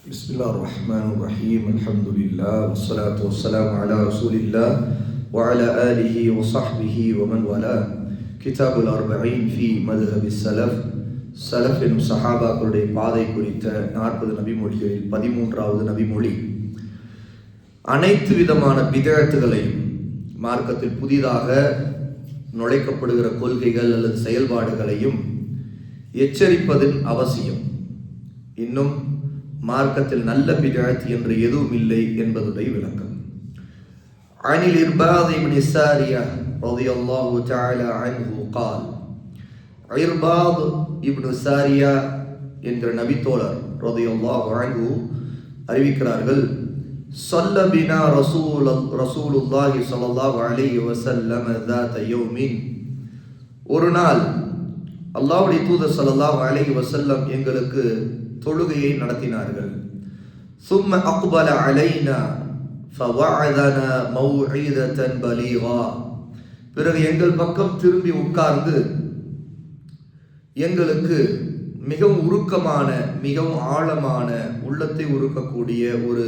بسم الله الرحمن الرحيم الحمد لله والصلاة والسلام على رسول الله وعلى آله وصحبه ومن والاه كتاب الأربعين في مذهب السلف சலஃபின் சஹாபாக்களுடைய பாதை குறித்த 40 நபிமொழிகளில் 13வது நபிமொழி, அனைத்து விதமான பிதஅத்துகளையும், மார்க்கத்தில் புதிதாக நுழைக்கப்படுகிற கொள்கைகள் அல்லது செயல்பாடுகளையும் எச்சரிப்பதன் அவசியம். இன்னும் மார்க்கத்தில் நல்ல பிதஅத் என்று எதுவும் இல்லை என்பதுடைய விளக்கம். அனில் இர்பாத் இப்னு சாரியா ரலியல்லாஹு தஆலா அன்ஹு قال இர்பாத் இப்னு சாரியா என்ற நபித்தோழர் ரலியல்லாஹு அன்ஹு அறிவிக்கிறார்கள், ஸல்ல பினா ரசூலுல்லாஹி ஸல்லல்லாஹு அலைஹி வஸல்லம் ذات يوم, ஒரு நாள் அல்லாஹ்வுடைய தூதர் ஸல்லல்லாஹு அலைஹி வஸல்லம் எங்களுக்கு தொழுகையை நடத்தினார்கள். ثم أقبل علينا فوعظنا موعظة بليغة, பிறகு எங்கள் பக்கம் திரும்பி உட்கார்ந்து எங்களுக்கு மிகவும் உருக்கமான, மிகவும் ஆழமான, உள்ளத்தை உருக்கக்கூடிய ஒரு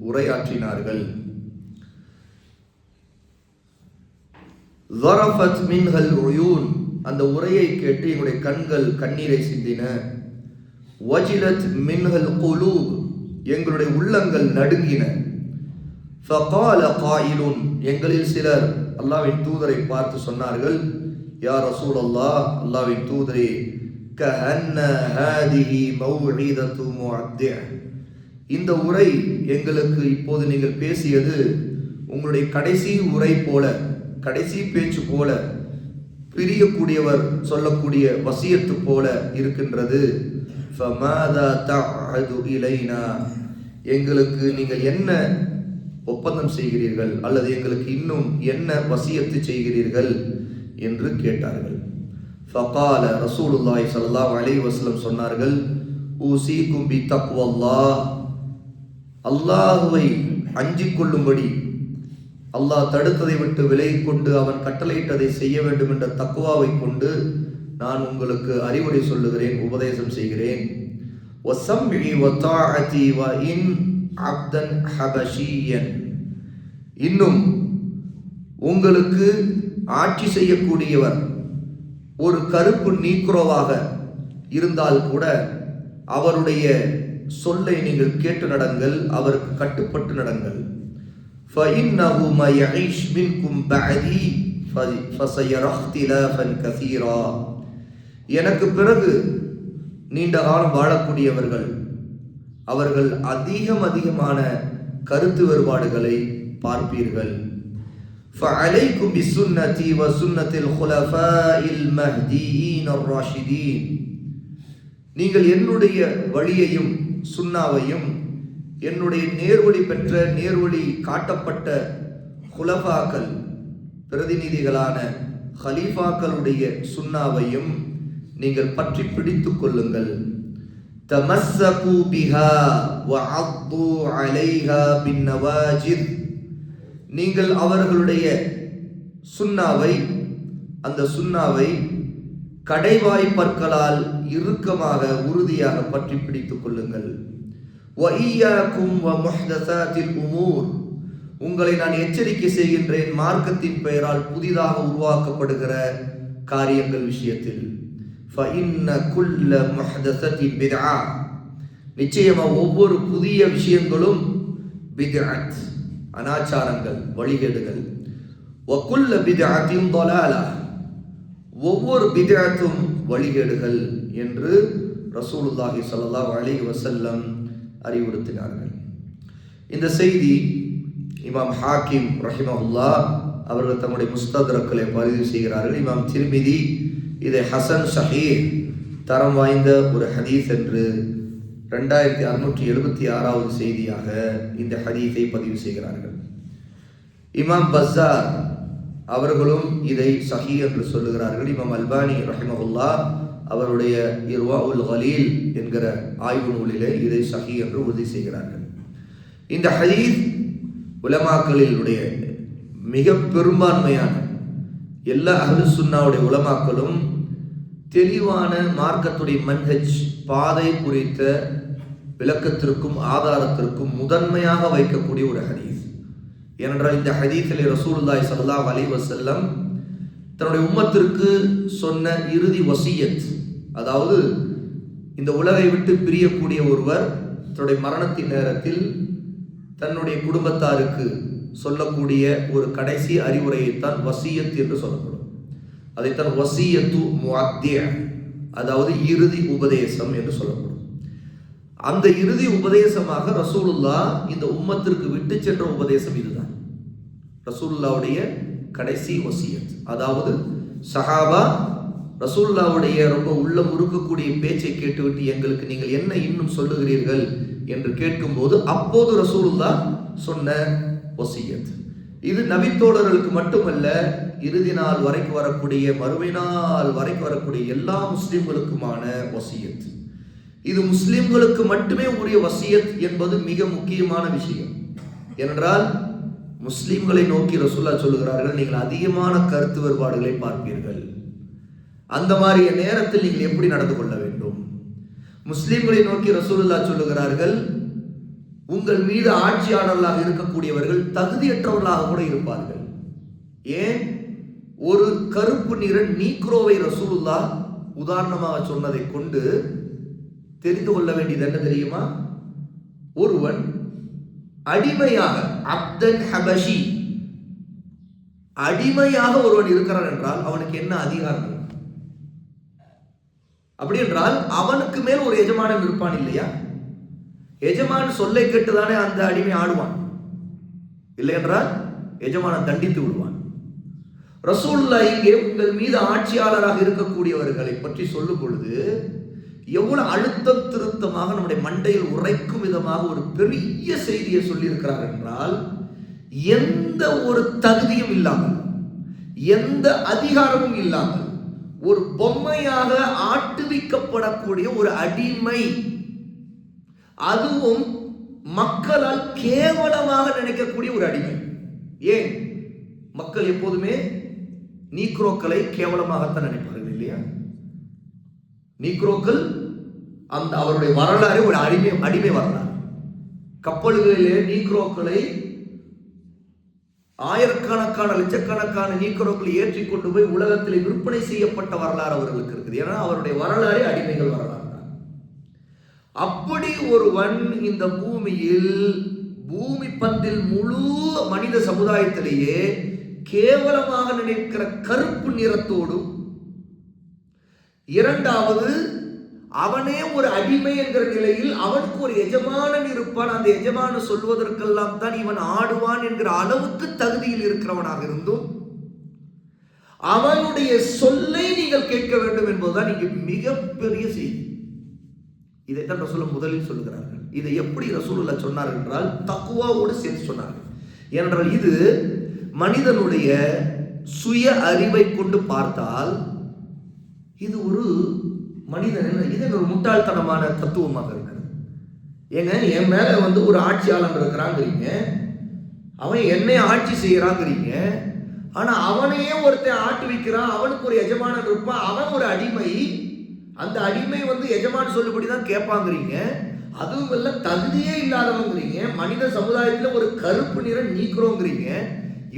உரையாற்றினார்கள். ظرفت منها العيون, அந்த உரையை கேட்டு எங்களுடைய கண்கள் கண்ணீரை சிந்தின. வஜிலத் மின்ஹல் குலூப், எங்களுடைய உள்ளங்கள் நடுங்கின. ஃபகால காயிலுன், எங்களில் சிலர் அல்லாஹ்வின் தூதரை பார்த்து சொன்னார்கள், யா ரசூலல்லாஹ், அல்லாஹ்வின் தூதரே, கஅன்ன ஹாதிஹி மௌஇதத்து முஅத்தி, இந்த உரை எங்களுக்கு இப்போது நீங்கள் பேசியது உங்களுடைய கடைசி உரை போல, கடைசி பேச்சு போல, பிரியக்கூடியவர் சொல்லக்கூடிய வசியத்து போல இருக்கின்றது. ஃபமாதா தஅது இலைனா, எங்களுக்கு நீங்கள் என்ன ஒப்பந்தம் செய்கிறீர்கள் அல்லது எங்களுக்கு இன்னும் என்ன வசியத்து செய்கிறீர்கள் என்று கேட்டார்கள். ஃபகால ரசூலுல்லாஹி ஸல்லல்லாஹு அலைஹி வஸல்லம் சொன்னார்கள், ஊசீகும் பி தக்வல்லாஹ், அல்லாஹ்வை அஞ்சிக் கொள்ளும்படி, அல்லாஹ் தடுத்ததை விட்டு விலகிக் கொண்டு அவன் கட்டளையிட்டதை செய்ய வேண்டும் என்ற தக்வாவை கொண்டு நான் உங்களுக்கு அறிவுரை சொல்லுகிறேன், உபதேசம் செய்கிறேன். வஸம்இ வதாஅதி வஇன் அப்தன் ஹபஷியன், இன்னும் உங்களுக்கு ஆட்சி செய்யக்கூடியவர் ஒரு கருப்பு நீக்ரோவாக இருந்தால் கூட அவருடைய சொல்லை நீங்கள் கேட்டு நடங்கள், அவருக்கு கட்டுப்பட்டு நடங்கள். فإنه ما يعيش منكم بعدي فسيرى اختلافا كثيرا, எனக்கு பிறகு நீண்ட காலம் வாழக்கூடியவர்கள் அவர்கள் அதிகமான கருத்து வேறுபாடுகளை பார்ப்பீர்கள். فعليكم بسنتي وسنة الخلفاء المهديين الراشدين, நீங்கள் என்னுடைய வழியையும் சுன்னாவையும் என்னுடைய நேர்வழி பெற்ற, நேர்வழி காட்டப்பட்ட குலஃபாக்கள், பிரதிநிதிகளான ஹலீஃபாக்களுடைய சுன்னாவையும் நீங்கள் பற்றி பிடித்துக் கொள்ளுங்கள். தமஸ்ஸகு பிஹா வஅத்து அலைஹா பின்னவாஜித், நீங்கள் அவர்களுடைய சுன்னாவை, அந்த சுன்னாவை கடைவாய் பற்களால் இறுக்கமாக, உறுதியாக பற்றி பிடித்துக் கொள்ளுங்கள். وَإِيَّاكُمْ وَمُحْدَثَاتِ الْأُمُورِ, உங்களை நான் எச்சரிக்கை செய்கின்றேன் மார்க்கத்தின் பெயரால் புதிதாக உருவாக்கப்படுகிற காரியங்கள் விஷயத்தில். فَإِنَّ كُلَّ مُحْدَثَةٍ بِدْعَةٍ, நிச்சயமாக ஒவ்வொரு புதிய விஷயங்களும் பித்அத், அனாச்சாரங்கள், வழிகேடுகள். وَكُلَّ بِدْعَةٍ ضَلَالَةٍ, ஒவ்வொரு பித்அத்தும் வழிகேடுகள் என்று ரசூலுல்லாஹி ஸல்லல்லாஹு அலைஹி வஸல்லம் அறிவுறுத்தினார்கள். இந்த செய்தி இமாம் ஹாக்கிம் ரஹிமஹுல்லாஹ் அவர்கள் தம்முடைய முஸ்தத்ரக்கிலே பதிவு செய்கிறார்கள். இமாம் திர்மிதி இதை ஹசன் ஸஹீஹ், தரம் வாய்ந்த ஒரு ஹதீஸ் என்று 2676வது செய்தியாக இந்த ஹதீஸை பதிவு செய்கிறார்கள். இமாம் பஸார் அவர்களும் இதை ஸஹீஹ் என்று சொல்லுகிறார்கள். இமாம் அல்பானி ரஹிமஹுல்லாஹ் அவருடைய இர்வாஉல் கலீல் என்கிற ஆய்வு நூலிலே இதை ஸஹீஹ் என்று உறுதி செய்கிறார்கள். இந்த ஹதீஸ் உலமாக்களிலுடைய மிக பெரும்பான்மையான எல்லா அஹ்லு சுன்னாவுடைய உலமாக்களும் தெளிவான மார்க்கத்துடைய மன்ஹஜ், பாதை குறித்த விளக்கத்திற்கும் ஆதாரத்திற்கும் முதன்மையாக வைக்கக்கூடிய ஒரு ஹதீஸ். ஏனென்றால் இந்த ஹதீஸிலே ரசூலுல்லாஹி ஸல்லல்லாஹு அலைஹி வஸல்லம் தன்னுடைய உம்மத்திற்கு சொன்ன இறுதி வசியத், அதாவது இந்த உலகை விட்டு பிரியக்கூடிய ஒருவர் தன்னுடைய மரணத்தின் நேரத்தில் தன்னுடைய குடும்பத்தாருக்கு சொல்லக்கூடிய ஒரு கடைசி அறிவுரையைத்தான் வசியத் என்று சொல்லப்படும். அதைத்தான் வசியத்து முஅத்திய, அதாவது இறுதி உபதேசம் என்று சொல்லப்படும். அந்த இறுதி உபதேசமாக ரசூலுல்லாஹ் இந்த உம்மத்திற்கு விட்டு சென்ற உபதேசம் இதுதான். ரசூலுல்லாஹ்வுடைய கடைசி வசியத், அதாவது சஹாபா ரசூலுல்லாஹ்வுடைய ரொம்ப உள்ளம் உருக்கக்கூடிய பேச்சை கேட்டுவிட்டு எங்களுக்கு நீங்கள் என்ன இன்னும் சொல்லுகிறீர்கள் என்று கேட்கும்போது அப்போது ரசூலுல்லாஹ் சொன்ன வசியத். இது நபித்தோழர்களுக்கு மட்டுமல்ல, இறுதி நாள் வரைக்கும் வரக்கூடிய, மறுமை நாள் வரைக்கும் வரக்கூடிய எல்லா முஸ்லிம்களுக்குமான வசியத். இது முஸ்லிம்களுக்கு மட்டுமே உரிய வசியத் என்பது மிக முக்கியமான விஷயம். ஏனென்றால் முஸ்லிம்களை நோக்கி ரசூலுல்லாஹ் சொல்லுகிறார்கள், நீங்கள் அதிகமான கருத்து வேறுபாடுகளை பார்ப்பீர்கள். அந்த மாதிரிய நேரத்தில் நீங்கள் எப்படி நடந்து கொள்ள வேண்டும்? முஸ்லிம்களை நோக்கி ரசூலுல்லாஹ் சொல்லுகிறார்கள், உங்கள் மீது ஆட்சியாளர்களாக இருக்கக்கூடியவர்கள் தகுதியற்றவர்களாக கூட இருப்பார்கள். ஏன்? ஒரு கருப்பு நிற நீக்ரோவை ரசூலுல்லாஹ் உதாரணமாக சொன்னதை கொண்டு தெரிந்து கொள்ள வேண்டியது என்ன தெரியுமா? ஒருவன் அடிமையாக, அப்தன் ஹபஷி, அடிமையாக ஒருவன் இருக்கிறான் என்றால் அவனுக்கு என்ன அதிகாரம்? அப்படி என்றால் அவனுக்கு மேல் ஒரு எஜமானன் இருப்பான் இல்லையா? எஜமான் சொல்லை கேட்டுதானே அந்த அடிமை ஆடுவான், இல்லை என்றால் எஜமானன் தண்டித்து விடுவான். ரசூலுல்லாஹ் இங்கே உங்கள் மீது ஆட்சியாளராக இருக்கக்கூடியவர்களை பற்றி சொல்லும் பொழுது எவ்வளவு அழுத்தம் திருத்தமாக நம்முடைய மண்டையில் உரைக்கும் விதமாக ஒரு பெரிய செய்தியை சொல்லி இருக்கிறார் என்றால், எந்த ஒரு தகுதியும் இல்லாமல், எந்த அதிகாரமும் இல்லாமல் ஒரு பொம்மையாக ஆட்டுவிக்கப்படக்கூடிய ஒரு அடிமை, அதுவும் மக்களால் கேவலமாக நினைக்கக்கூடிய ஒரு அடிமை. ஏன்? மக்கள் எப்போதுமே நீக்ரோக்களை கேவலமாகத்தான் நினைப்பார்கள் இல்லையா? நீக்ரோக்கள் அந்த அவருடைய வரலாறு ஒரு அடிமை வரலாறு. கப்பல்களிலே நீக்ரோக்களை ஆயிரக்கணக்கான லட்சக்கணக்கான நீக்ரோக்களை ஏற்றி கொண்டு போய் உலகத்தில் விற்பனை செய்யப்பட்ட வரலாறு அவர்களுக்கு இருக்குது. ஏன்னா அவருடைய வரலாறு அடிமைகள் வரலாறு தான். அப்படி ஒருவன் இந்த பூமியில், பூமி பந்தில் முழு மனித சமுதாயத்திலேயே கேவலமாக நினைக்கிற கருப்பு நிறத்தோடும், இரண்டாவது அவனே ஒரு அடிமை என்கிற நிலையில் அவனுக்கு ஒரு எஜமானன் இருப்பான், அந்த எஜமான சொல்வதற்கெல்லாம் தான் இவன் ஆடுவான் என்கிற அளவுக்கு தகுதியில் இருக்கிறவனாக இருந்தும் அவனுடைய சொல்லை நீங்கள் கேட்க வேண்டும் என்பதுதான் இங்கே மிகப்பெரிய செய்தி. இதைத்தான் ரசூலுல்லாஹ் முதலில் சொல்லுகிறார்கள். இதை எப்படி ரசூலுல்லாஹ் சொன்னார் என்றால் தக்வாவோடு சேர்த்து சொன்னார்கள். ஏனென்றால் இது மனிதனுடைய சுய அறிவை கொண்டு பார்த்தால் இது ஒரு மனிதன், இது ஒரு முட்டாள்தனமான தத்துவமாக இருக்கிறது. ஏங்க, என் மேல ஒரு ஆட்சியாளன் இருக்கிறாங்கிறீங்க, அவன் என்னை ஆட்சி செய்யறாங்கிறீங்க, ஆனா அவனையே ஒருத்தன் ஆட்டி வைக்கிறான், அவனுக்கு ஒரு எஜமானன் இருப்பான், அவன் ஒரு அடிமை, அந்த அடிமை எஜமான் சொல்லுபடிதான் கேட்பாங்கிறீங்க, அதுவும் இல்ல தகுதியே இல்லாதவங்கிறீங்க, மனித சமுதாயத்துல ஒரு கருப்பு நிறம் நீக்கிறோங்கிறீங்க.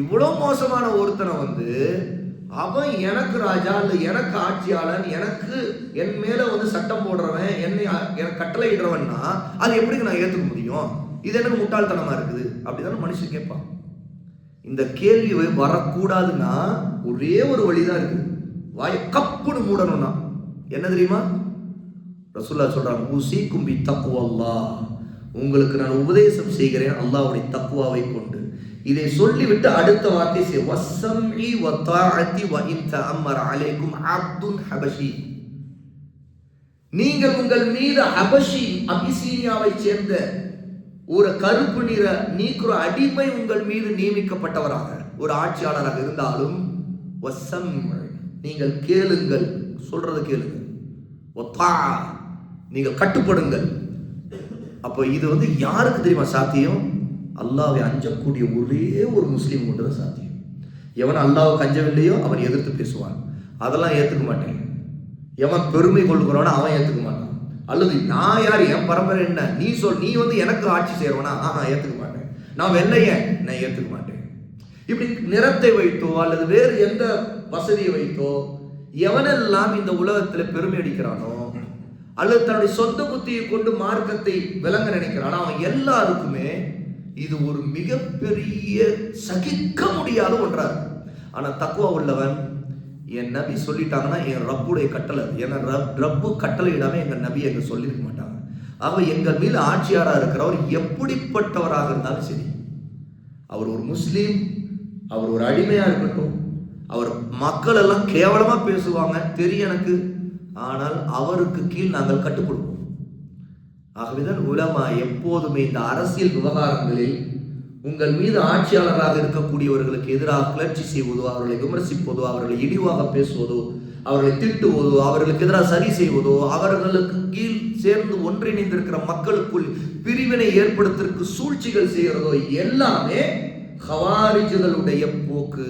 இவ்வளவு மோசமான ஒருத்தனை அவன் எனக்கு ராஜா இல்ல எனக்கு ஆட்சியாளன், எனக்கு என் மேல சட்டம் போடுறவன், என்னை எனக்கு கட்டளை இடுறவன்னா அது எப்படி நான் ஏத்துக்க முடியும்? இது எனக்கு முட்டாள்தனமா இருக்குது அப்படிதானே மனுஷன் கேட்பான். இந்த கேள்வி வரக்கூடாதுன்னா ஒரே ஒரு வழிதான் இருக்குது, வாயை கப்புன்னு மூடணும்னா. என்ன தெரியுமா? ரசூலுல்லாஹ் சொல்றாங்க, உஸீக்கும் பி தக்வல்லாஹ், உங்களுக்கு நான் உபதேசம் செய்கிறேன் அல்லாஹ்வுடைய தக்வாவை கொண்டு. இதை சொல்லிவிட்டு அடுத்த வார்த்தை வஸம்இ வதாஅத்தி வ இன் தஅம்மர அலைக்கும் அப்துன் ஹபஷி, நீங்கள் உங்கள் மீது ஹபஷி, அபிசீனியாவை சேர்ந்த ஒரு கருப்பு நிற நீக்ரோ அடிமை உங்கள் மீது நியமிக்கப்பட்டவராக ஒரு ஆட்சியாளராக இருந்தாலும் வஸம், நீங்கள் கேளுங்கள், சொல்றது கேளுங்கள், வதா, நீங்கள் கட்டுப்படுங்கள். அப்போ இது யாருக்கு தெரியுமா சாத்தியம்? அல்லாஹ்வை அஞ்சக்கூடிய ஒரே ஒரு முஸ்லீம் கொண்டு சாத்தியம். எவன் அல்லாஹ்வுக்கு அஞ்சவில்லையோ அவன் எதிர்த்து பேசுவான், அதெல்லாம் ஏற்றுக்க மாட்டேன். எவன் பெருமை கொள்கிறானோ அவன் ஏற்றுக்க மாட்டான். அல்லது நான் யார், என் பரம்பரை என்ன, நீ எனக்கு ஆட்சி செய்யறவனா, ஏத்துக்க மாட்டேன், நான் வெள்ளையன், நான் ஏத்துக்க மாட்டேன். இப்படி நிறத்தை வைத்தோ அல்லது வேறு எந்த வசதியை வைத்தோ எவனெல்லாம் இந்த உலகத்தில் பெருமை அடிக்கிறானோ அல்லது தன்னுடைய சொந்த புத்தியை கொண்டு மார்க்கத்தை விளங்க நினைக்கிறானோ அவன் எல்லாருக்குமே இது ஒரு மிகப்பெரிய சகிக்க முடியாத ஒன்றார். ஆனா தக்குவா உள்ளவன், என் நபி சொல்லிட்டாங்கன்னா என் ரப்புடைய கட்டளை, ஏன்னா ரப்பு கட்டளை இடாம எங்க நபி எங்க சொல்லியிருக்க மாட்டாங்க. அவ எங்கள் மீது ஆட்சியாரா இருக்கிறவர் எப்படிப்பட்டவராக இருந்தாலும் சரி, அவர் ஒரு முஸ்லீம், அவர் ஒரு அடிமையா இருக்கட்டும், அவர் மக்கள் எல்லாம் கேவலமா பேசுவாங்க தெரியும் எனக்கு, ஆனால் அவருக்கு கீழ் நாங்கள் கட்டுப்படுவோம். ஆகவேதான் உலமா எப்போதுமே இந்த அரசியல் விவகாரங்களில் உங்கள் மீது ஆட்சியாளராக இருக்கக்கூடியவர்களுக்கு எதிராக கிளர்ச்சி செய்வதோ, அவர்களை விமர்சிப்பதோ, அவர்களை இழிவாக பேசுவதோ, அவர்களை திட்டுவதோ, அவர்களுக்கு எதிராக சரி செய்வதோ, அவர்களுக்கு கீழ் சேர்ந்து ஒன்றிணைந்திருக்கிற மக்களுக்குள் பிரிவினை ஏற்படுத்துவதற்கு சூழ்ச்சிகள் செய்கிறதோ எல்லாமே ஹவாரிஜுகளுடைய போக்கு.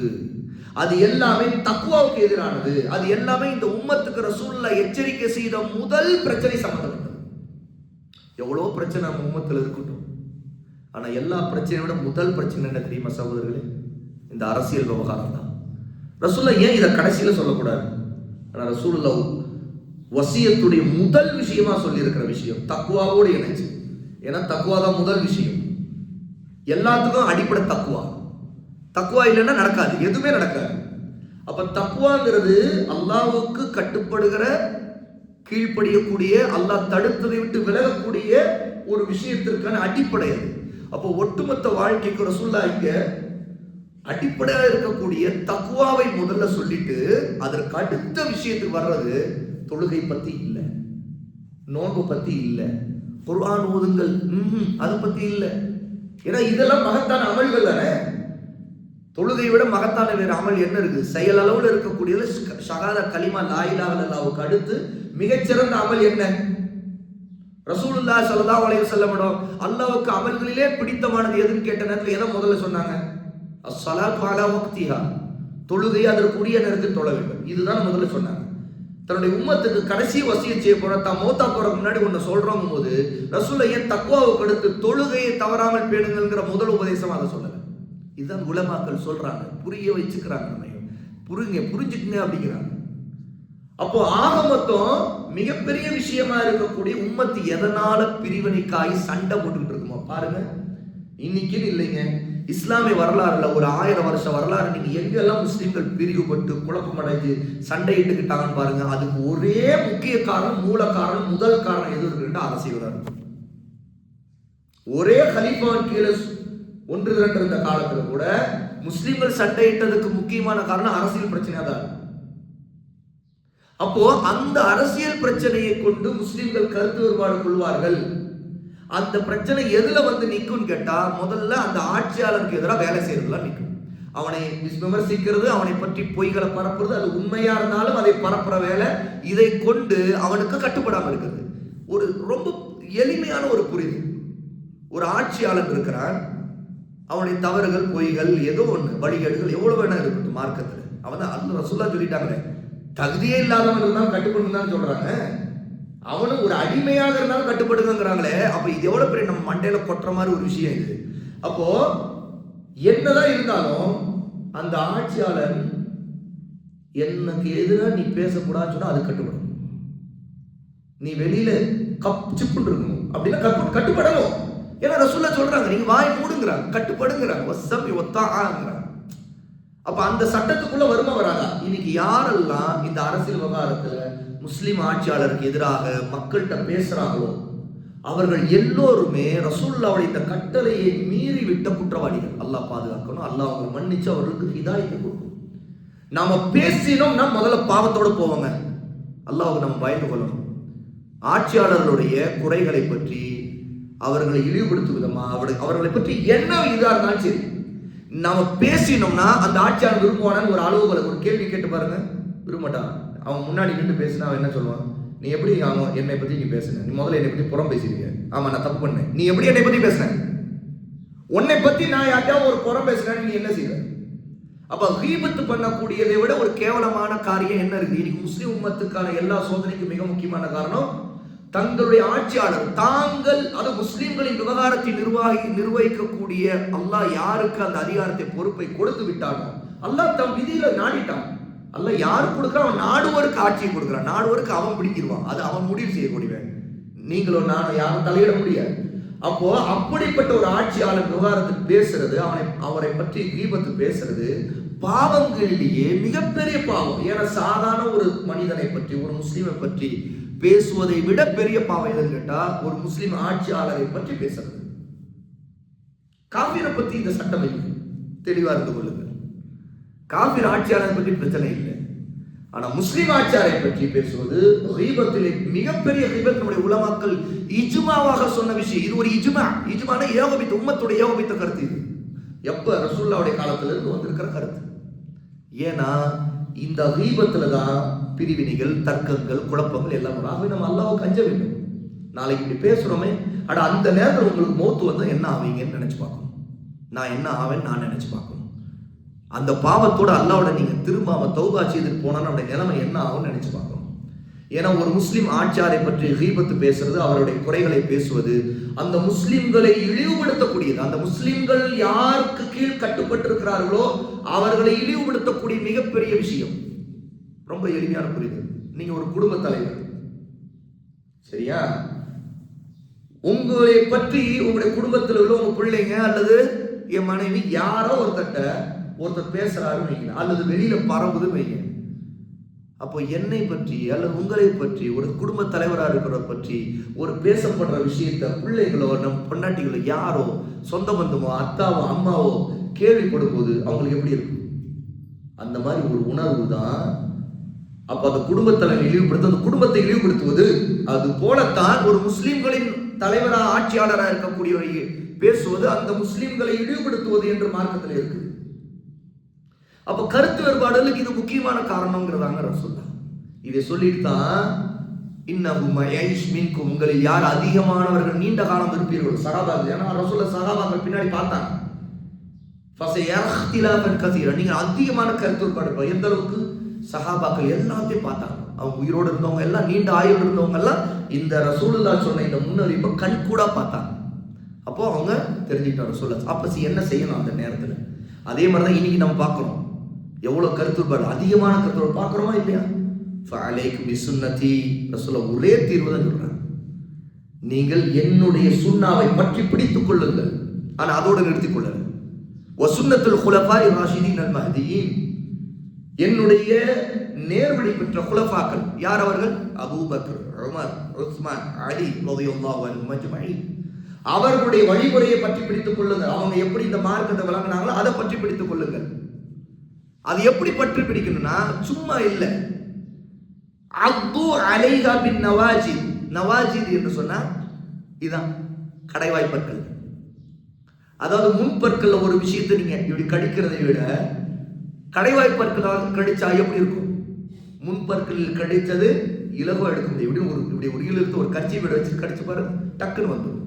அது எல்லாமே தக்வாவுக்கு எதிரானது. அது எல்லாமே இந்த உம்மத்துக்கு ரசூலுல்லாஹ் எச்சரிக்கை செய்த முதல் பிரச்சனை சம்பந்தப்பட்டது. எவ்வளோ பிரச்சனை நம்ம உம்மத்தில் இருக்கட்டும், ஆனா எல்லா பிரச்சனையை விட முதல் பிரச்சனை என்ன தெரியுமா சகோதரர்களே? இந்த அரசியல் விவகாரம் தான். ரசூலுல்லாஹ் ஏன் இதை கடைசியில சொல்லக்கூடாது? ஆனா ரசூலுல்லாஹ் வசியத்துடைய முதல் விஷயமா சொல்லி இருக்கிற விஷயம் தக்வாவோடு இணைச்சு. ஏன்னா தக்வா தான் முதல் விஷயம். எல்லாத்துக்கும் அடிப்படை தக்வா. தக்வா இல்லைன்னா நடக்காது, எதுவுமே நடக்காது. அப்ப தக்வாங்கிறது அல்லாஹ்வுக்கு கட்டுப்படுகிற, கீழ்ப்படியக்கூடிய, அல்லாஹ் தடுத்ததை விட்டு விலகக்கூடிய ஒரு விஷயத்திற்கான அடிப்படை அது. அப்போ ஒட்டுமொத்த வாழ்க்கைக்கு ரசூலுல்லாஹ் இங்க அடிப்படையாக இருக்கக்கூடிய தக்வாவை முதல்ல சொல்லிட்டு அதற்கு அடுத்த விஷயத்துக்கு வர்றது தொழுகை பத்தி இல்லை, நோன்பு பத்தி இல்லை, குர்ஆன் ஓதுங்கள் அதை பத்தி இல்லை. ஏன்னா இதெல்லாம் மகத்தான அமல்கள் தானே. தொழுகையை விட மகத்தான வேறு அமல் என்ன இருக்கு? செயல் அளவில் இருக்கக்கூடியது ஷஹாதா கலிமா லா இலாஹ இல்லல்லாஹ்வுக்கு அடுத்து மிகச்சிறந்த அமல் என்ன? ரசூலுல்லாஹி ஸல்லல்லாஹு அலைஹி வஸல்லம் அல்லாஹ்வுக்கு அமல்களிலே பிடித்தமானது எதுன்னு கேட்ட நேரத்தில் எதை முதல்ல சொன்னாங்க? அஸ்ஸலாத்து அலா வக்திஹா, தொழுகை அதற்குரிய நேரத்தில் தொழ வேண்டும், இதுதான் முதல்ல சொன்னாங்க. தன்னுடைய உம்மத்துக்கு கடைசி வசியத் செய்ய போற, தான் மௌத்தா போறதுக்கு முன்னாடி ஒன்று சொல்றோம் போது ரசூலுல்லாஹ் ஏன் தக்வாவுக்கு அடுத்து தொழுகையை தவறாமல் பேணுங்கள்ங்கிற முதல் உபதேசம் அதை சொல்லல. இதுதான் உலமாக்கள் சொல்றாங்க, புரிய வச்சுக்கிறாங்க, புரிஞ்சுக்குங்க அப்படிங்கிறாங்க. அப்போ ஆக மொத்தம் மிகப்பெரிய விஷயமா இருக்கக்கூடிய உம்மத்து எதனால பிரிவினைக்காய் சண்டை போட்டுக்கிட்டு இருக்குமா பாருங்க. இன்னைக்குன்னு இல்லைங்க, இஸ்லாமிய வரலாறுல ஒரு 1000 வருஷ வரலாறு நீங்க எங்கெல்லாம் முஸ்லிம்கள் பிரிவுபட்டு குழப்பமடைஞ்சு சண்டையிட்டுக்கிட்டாங்கன்னு பாருங்க. அதுக்கு ஒரே முக்கிய காரணம், மூல காரணம், முதல் காரணம் எது இருக்குன்னா அரசியல் தான். ஒரே கலீஃபாவின் கீழே 1-2 இருந்த காலத்துல கூட முஸ்லிம்கள் சண்டையிட்டதுக்கு முக்கியமான காரணம் அரசியல் பிரச்சனையா தான். அப்போ அந்த அரசியல் பிரச்சனையை கொண்டு முஸ்லிம்கள் கருத்து வேறுபாடு கொள்வார்கள். அந்த பிரச்சனை எதுல வந்து நிற்கும் கேட்டா, முதல்ல அந்த ஆட்சியாளருக்கு எதிராக வேலை செய்யறதுலாம் நிற்கும். அவனை விமர்சிக்கிறது, அவனை பற்றி பொய்களை பரப்புறது, அது உண்மையா இருந்தாலும் அதை பரப்புற வேலை, இதை கொண்டு அவனுக்கு கட்டுப்படாமல் இருக்கிறது. ஒரு ரொம்ப எளிமையான ஒரு புரிதல். ஒரு ஆட்சியாளர் இருக்கிறான், அவனுடைய தவறுகள், பொய்கள், ஏதோ ஒண்ணு, வழிகேடுகள் எவ்வளவு வேணா இருக்கட்டும் மார்க்கத்துல. அவன் தான் அல்ல ரசூலுல்லாஹ் சொல்லிட்டாங்களே, தகுதியே இல்லாதவன் இருந்தாலும் கட்டுப்படும் தான் சொல்றாங்க. அவனும் ஒரு அடிமையாக இருந்தாலும் கட்டுப்படுங்கிறாங்களே. அப்ப இது எவ்வளவு பெரிய நம்ம மண்டையில கொட்டுற மாதிரி ஒரு விஷயம் இது. அப்போ என்னதான் இருந்தாலும் அந்த ஆட்சியாளர் எனக்கு எதிராக நீ பேசக்கூடாதுன்னு சொன்னா அது கட்டுப்படும். நீ வெளியில சிப்புன்னு இருக்கணும் அப்படின்னா கட்டுப்படணும். ஏன்னா ரசூலுல்லாஹ் சொல்றாங்க, நீங்க வாய் மூடுங்கிறாங்க, கட்டுப்படுங்கிறாங்க, வசம் ஒத்தாங்கிறாங்க. அப்ப அந்த சட்டத்துக்குள்ள வருமா வராதா? இன்னைக்கு யாரெல்லாம் இந்த அரசியல் விவகாரத்துல முஸ்லிம் ஆட்சியாளருக்கு எதிராக மக்கள்கிட்ட பேசுறாங்களோ அவர்கள் எல்லோருமே ரசூலுல்லாஹ்வுடைய இந்த கட்டளையை மீறி விட்ட குற்றவாளிகள். அல்லாஹ் பாதுகாக்கணும், அல்லாஹ் அவங்களை மன்னிச்சு அவர்களுக்கு ஹிதாயத்தை கொடுக்கணும். நாம பேசினோம்னா முதல்ல பாவத்தோடு போவாங்க. அல்லாஹ்வுக்கு நம்ம பயந்து கொள்ளணும். ஆட்சியாளர்களுடைய குறைகளை பற்றி, அவர்களை இழிவுபடுத்தும் விதமா, அவர்களை பற்றி என்ன இதா இருந்தாலும் சரி, நாம பேசினோம்னா அந்த ஆட்சியாளர் விரும்புவானு ஒரு அளவுகளை ஒரு கேள்வி கேட்டு பாருங்க, விரும்பட்டான். அவன் முன்னாடி நின்று பேசினா அவன் என்ன சொல்லுவான்? நீ எப்படி அவன் என்னை பத்தி நீ பேசுன? நீ முதல்ல என்னை பத்தி புறம் பேசுறீங்க. ஆமா, நான் தப்பு பண்ணேன். நீ எப்படி என்னை பத்தி பேசுன? உன்னை பத்தி நான் யார்ட்டாவது ஒரு புறம் பேசுறேன்னு நீ என்ன செய்வ? அப்ப கீபத்து பண்ணக்கூடியதை விட ஒரு கேவலமான காரியம் என்ன இருக்கு? இன்னைக்கு முஸ்லிம் உம்மத்துக்கான எல்லா சோதனைக்கும் மிக முக்கியமான காரணம் தங்களுடைய ஆட்சியாளர் தாங்கள் அது முஸ்லிம்களின் விவகாரத்தை நிர்வகிக்கக்கூடிய அல்லாஹ் யாருக்கு அந்த அதிகாரத்தை பொறுப்பை கொடுத்து விட்டானோ அல்லாஹ் தம் விதியில நாடிட்டான். அல்லாஹ் யாருக்கு கொடுக்குறான்? அவன் நாடுவருக்கு ஆட்சியை கொடுக்குறான். நாடுவருக்கு அவன் பிடிக்கிடுவான். அது அவன் முடிவு செய்யக்கூடியவன். நீங்களும் நானும் யாரும் தலையிட முடியாது. அப்போ அப்படிப்பட்ட ஒரு ஆட்சியாளர் விவகாரத்துக்கு பேசுறது, அவரை பற்றி கீபத்து பேசுறது பாவங்களிலேயே மிகப்பெரிய பாவம். ஏன்னா சாதாரண ஒரு மனிதனை பற்றி, ஒரு முஸ்லீமை பற்றி பேசுவதை விட பெரிய பாவம் எதுன்னு கேட்டா ஒரு முஸ்லீம் ஆட்சியாளரை பற்றி பேசுறது. காஃபிரை பத்தி இந்த சட்டம் இல்லை, தெளிவா இருந்து கொள்ளுங்கள். காஃபிர் ஆட்சியாளரை பற்றி பிரச்சனை இல்லை. ஆனா முஸ்லீம் ஆட்சியாளரை பற்றி பேசுவது கீபத்திலே மிகப்பெரிய கீபத். நம்முடைய உலமாக்கள் இஜ்மாவாக சொன்ன விஷயம். இது ஒரு இஜ்மான ஏகோபித்த உம்மத்துடைய ஏகோபித்த கருத்து. இது எப்ப ரசூலுல்லாஹ்வுடைய காலத்துல இருந்து வந்திருக்கிற கருத்து. ஏன்னா இந்த கீபத்துல தான் பிரிவினைகள், தர்க்கங்கள், குழப்பங்கள் எல்லாம் வரும். ஆகவே நம்ம அல்லாஹ்வுக்கு அஞ்ச வேண்டும். நாளைக்கு இப்படி பேசுறோமே, ஆனா அந்த நேரத்தில் உங்களுக்கு மௌத்து வந்தா என்ன ஆவீங்கன்னு நினைச்சு பார்க்கணும். நான் என்ன ஆவேன்னு நான் நினைச்சு பார்க்கணும். அந்த பாவத்தோட அல்லாஹ்வோட நீங்க திரும்பாம தௌபா செய்துட்டு போனா நம்முடைய நிலைமை என்ன ஆகும்னு நினைச்சு பார்க்கணும். ஏன்னா ஒரு முஸ்லிம் ஆட்சியாரை பற்றி கீபத்து பேசுறது, அவருடைய குறைகளை பேசுவது, அந்த முஸ்லிம்களை இழிவுபடுத்தக்கூடியது. அந்த முஸ்லிம்கள் யாருக்கு கீழ் கட்டுப்பட்டிருக்கிறார்களோ அவர்களை இழிவுபடுத்தக்கூடிய மிகப்பெரிய விஷயம். ரொம்ப எளிமையான புரிதல். நீங்க ஒரு குடும்ப தலைவர், சரியா? உங்களை பற்றி உங்களுடைய குடும்பத்தில் உள்ள உங்க பிள்ளைங்க அல்லது என் மனைவி யாரோ ஒருத்தர் பேசுறாருன்னு வைங்க, அல்லது வெளியில பரவுதுன்னு வைங்க. அப்போ என்னை பற்றி அல்லது உங்களை பற்றி ஒரு குடும்ப தலைவராக இருக்கிறத பற்றி ஒரு பேசப்படுற விஷயத்த பிள்ளைகளோ நம் பொண்டாட்டிகளோ யாரோ சொந்த பந்தமோ அத்தாவோ அம்மாவோ கேள்விப்படும் போது அவங்களுக்கு எப்படி இருக்கும்? அந்த மாதிரி ஒரு உணர்வு தான். அப்ப அந்த குடும்பத்தை இழிவுபடுத்த, அந்த குடும்பத்தை இழிவுபடுத்துவது, அது போலத்தான் ஒரு முஸ்லிம்களின் தலைவராக ஆட்சியாளராக இருக்கக்கூடியவரை பேசுவது அந்த முஸ்லிம்களை இழிவுபடுத்துவது என்று மார்க்கத்தில் இருக்கு. அப்ப கருத்து வேறுபாடுகளுக்கு இது முக்கியமான காரணம்ங்கிறதாங்க ரசூலுல்லாஹ். இதை சொல்லிட்டு தான் உங்களில் யார் அதிகமானவர்கள் நீண்ட காலம் இருப்பீர்கள் சஹாபாக்கள். ஏன்னா ரசூலுல்லாஹ் சஹாபாக்கள் பின்னாடி பார்த்தாங்க. நீங்க அதிகமான கருத்து வேறுபாடு. எந்த அளவுக்கு? சஹாபாக்கள் எல்லாத்தையும் பார்த்தாங்க. அவங்க உயிரோடு இருந்தவங்க எல்லாம், நீண்ட ஆயுள் இருந்தவங்க எல்லாம் இந்த ரசூலுல்லாஹ் சொன்ன இந்த முன்னறிவிப்பை கண் கூட பார்த்தாங்க. அப்போ அவங்க தெரிஞ்சுக்கிட்டாங்க ரசூலுல்லாஹ். அப்ப என்ன செய்யணும் அந்த நேரத்தில்? அதே மாதிரிதான் இன்னைக்கு நம்ம பார்க்கிறோம். எவ்வளவு கருத்துப்பாடு, அதிகமான கருத்து பார்க்கிறோமா இல்லையா? ஃபஅலைக்கும் பிசுன்னதி. ரசூலுல்லாஹ் ஒரே தீர்வு தான் சொல்றாங்க. நீங்கள் என்னுடைய சுன்னாவை பற்றி பிடித்துக் கொள்ளுங்கள். ஆனா அதோடு நிறுத்திக் கொள்ளுங்கள். வசுன்னத்துல் குலஃபாய் ராஷிதீன் அல் மஹ்தியின். என்னுடைய நேர்வழி பெற்ற குலஃபாக்கள் யார் அவர்கள்? அபூபக்கர், உமர், உஸ்மான், அலி ரலியல்லாஹு அன்ஹும் அஜ்மஈன். அவர்களுடைய வழிமுறையை பற்றி பிடித்துக் கொள்ளுங்கள். அவங்க எப்படி இந்த மார்க்கத்தை வழங்கினாங்களோ அதை பற்றி பிடித்துக் கொள்ளுங்கள். அது எப்படி பற்றி பிடிக்கணும்னா சும்மா இல்லை. அப்து அலைஹா பின் நவாஜித். நவாஜித் என்று சொன்னா இதான் கடைவாய்ப்பற்கள். அதாவது முன்பற்கள் ஒரு விஷயத்தை நீங்க இப்படி கடிக்கிறதை விட கடைவாய்ப்பற்களால் கடிச்சா எப்படி இருக்கும்? முன்பற்களில் கடிச்சது இலகுவா எடுக்க முடியும். இப்படி ஒரு இழுத்து ஒரு கட்சி விட வச்சு கடிச்சு பாரு, டக்குன்னு வந்துடும்.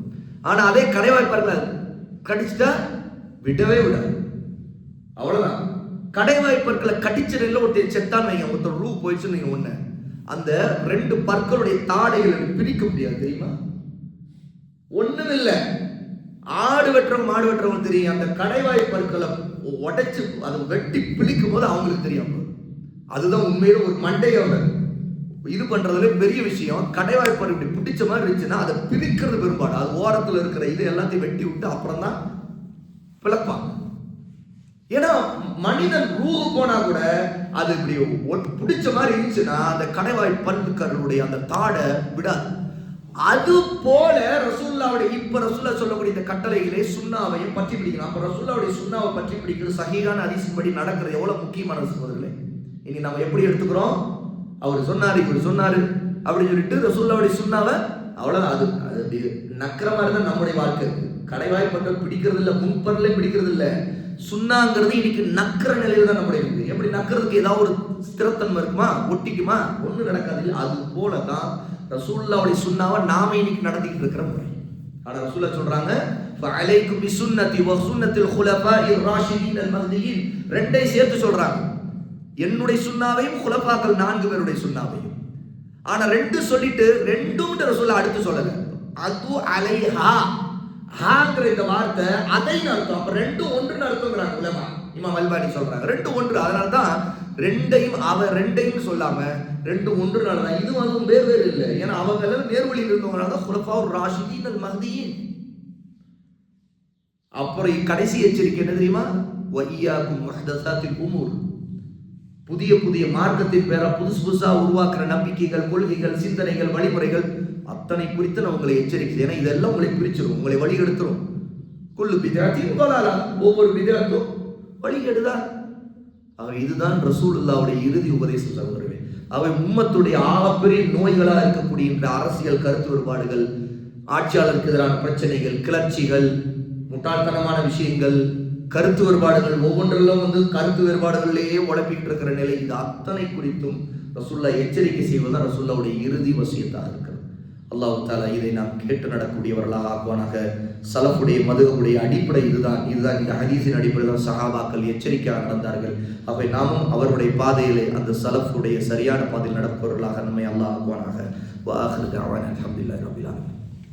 ஆனா அதே கடைவாய்ப்பற்களை கடிச்சுட்டா விடவே விடாது. அவ்வளவுதான். கடைவாய்ப்பற்களை கடிச்ச நிலையில ஒருத்தர் செத்தான் வைங்க, ஒருத்தர் ரூ போயிடுச்சுன்னு நீங்க ஒண்ணு, அந்த ரெண்டு பற்களுடைய தாடைகளை பிரிக்க முடியாது, தெரியுமா? ஒண்ணும் இல்லை. ஆடு வெட்டுறவங்க மாடு வெட்டுறவங்க தெரியும். அந்த கடைவாய் பற்களை உடைச்சு அதை வெட்டி பிடிக்கும் போது அவங்களுக்கு தெரியும். அதுதான் உண்மையில ஒரு மண்டையோட இது பண்றதுல பெரிய விஷயம். கடைவாய் பற்கள் இப்படி பிடிச்ச மாதிரி இருந்துச்சுன்னா அதை பிரிக்கிறது பெரும்பாடு. அது ஓரத்தில் இருக்கிற இது எல்லாத்தையும் வெட்டி விட்டு அப்புறம் தான் பிளப்பாங்க. ஏன்னா மனிதன் ரூஹு போனா கூட அது இப்படி பிடிச்ச மாதிரி இருந்துச்சுன்னா அந்த கடைவாய் பல்லுக்கருடைய அந்த தாடை விடாது. அது போல ரசூலுல்லாஹ்வுடைய இப்ப ரசூலுல்லாஹ் சொல்லக்கூடிய இந்த கட்டளைகளை சுன்னாவையும் பற்றி பிடிக்கணும். அப்ப ரசூலுல்லாஹ்வுடைய சுன்னாவை பற்றி பிடிக்கிறது சஹீஹான ஹதீஸின் படி நடக்கிறது எவ்வளவு முக்கியமான சகோதரர்களே. இனி நம்ம எப்படி எடுத்துக்கிறோம்? அவர் சொன்னாரு, இவர் சொன்னாரு அப்படின்னு சொல்லிட்டு ரசூலுல்லாஹ்வுடைய சுன்னாவை அவ்வளவுதான். அது அப்படி நக்கிற மாதிரி தான் நம்முடைய வாழ்க்கை இருக்கு. கடைவாய்ப்பற்கள் பிடிக்கிறது இல்லை, முன்பற்களை பிடிக்கிறது இல்லை. சுன்னாங்கிறது இன்னைக்கு நக்கிற நிலையில தான் நம்முடைய இருக்கு. எப்படி நக்கிறதுக்கு ஏதாவது ஒரு ஸ்திரத்தன்மை இருக்குமா? ஒட்டிக்குமா? ஒண்ணு நடக்காது இல்லை. அது போலதான் ரசூலுல்லாஹ்வுடைய சுன்னாவை நாம இன்னைக்கு நடத்திட்டு இருக்கிற முறை. ஆனா ரசூலுல்லாஹ் சொல்றாங்க ஃபஅலைக்கும் பிசுன்னதி வ சுன்னத்தில் குலஃபாஇர் ராஷிதீன் அல் மஹ்தியின். ரெண்டை சேர்த்து சொல்றாங்க. என்னுடைய சுன்னாவையும் குலஃபாக்கள் 4 பேருடைய சுன்னாவையும். ஆனா ரெண்டு சொல்லிட்டு ரெண்டும் ரசூலுல்லாஹ் அடுத்து சொல்லல. அது அலைஹா ஹாங்கிற இந்த வார்த்தை அதைன்னு அர்த்தம். அப்ப ரெண்டும் ஒன்றுன்னு அர்த்தம்ங்கிறாங்க உலமா. இமாம் அல்பானி சொல்றாங்க ரெண்டும் ஒன்று. அதனால தான் ரெண்டையும் சொல்லாம ரெண்டும் ஒன்றுனால தான். இது அதுவும் வேறு வேறு இல்லை. ஏன்னா அவங்க எல்லாம் நேர்வழியில் இருந்தவங்களால தான் குலஃபாவுர் ராஷிதீன் அல் மஹ்தியீன். அப்புறம் கடைசி எச்சரிக்கை என்ன தெரியுமா? வஇய்யாக்கும் முஹ்தஸாத்தில் உமூர். புதிய புதிய மார்க்கத்தின் பேரா புதுசா உருவாக்குற நம்பிக்கைகள், கொள்கைகள், சிந்தனைகள், வழிமுறைகள் அத்தனை குறித்து நான் உங்களை எச்சரிக்கிறேன். ஏன்னா இதெல்லாம் உங்களை பிரிச்சிடும், உங்களை வழி எடுத்துரும். குல்லு பித்அத்தின் ضلالة, ஒவ்வொரு பித்அத்தும் வழிகேடுதான். இதுதான் ரசூலுல்லாஹ்வுடைய இறுதி உபதேசம் சகோதரர்களே. அவை உம்மத்துடைய ஆகப்பெரிய நோய்களா இருக்கக்கூடிய அரசியல் கருத்து வேறுபாடுகள், ஆட்சியாளருக்கு எதிரான பிரச்சனைகள், கிளர்ச்சிகள், முட்டாள்தனமான விஷயங்கள், கருத்து வேறுபாடுகள், ஒவ்வொன்றிலும் கருத்து வேறுபாடுகளிலேயே உழப்பிட்டு இருக்கிற நிலை, இது அத்தனை குறித்தும் ரசூலுல்லாஹ் எச்சரிக்கை செய்வதுதான் ரசூலுல்லாஹ்வுடைய இறுதி வசியத்தாக இருக்கிறது. அல்லாஹ் தஆலா இதை நாம் கேட்டு நடக்கக்கூடியவர்களாக ஆக்குவானாக. சலஃபுடைய மதுஹபுடைய அடிப்படை இதுதான். இந்த ஹதீஸின் அடிப்படையில் தான் சஹாபாக்கள் எச்சரிக்கையாக நடந்தார்கள். அவை நாமும் அவருடைய பாதையிலே அந்த சலஃபுடைய சரியான பாதையில் நடப்பவர்களாக நம்மை அல்லாஹ் ஆக்குவானாக. வ ஆகிரு தஅவானா அல்ஹம்துலில்லாஹி ரப்பில் ஆலமீன்.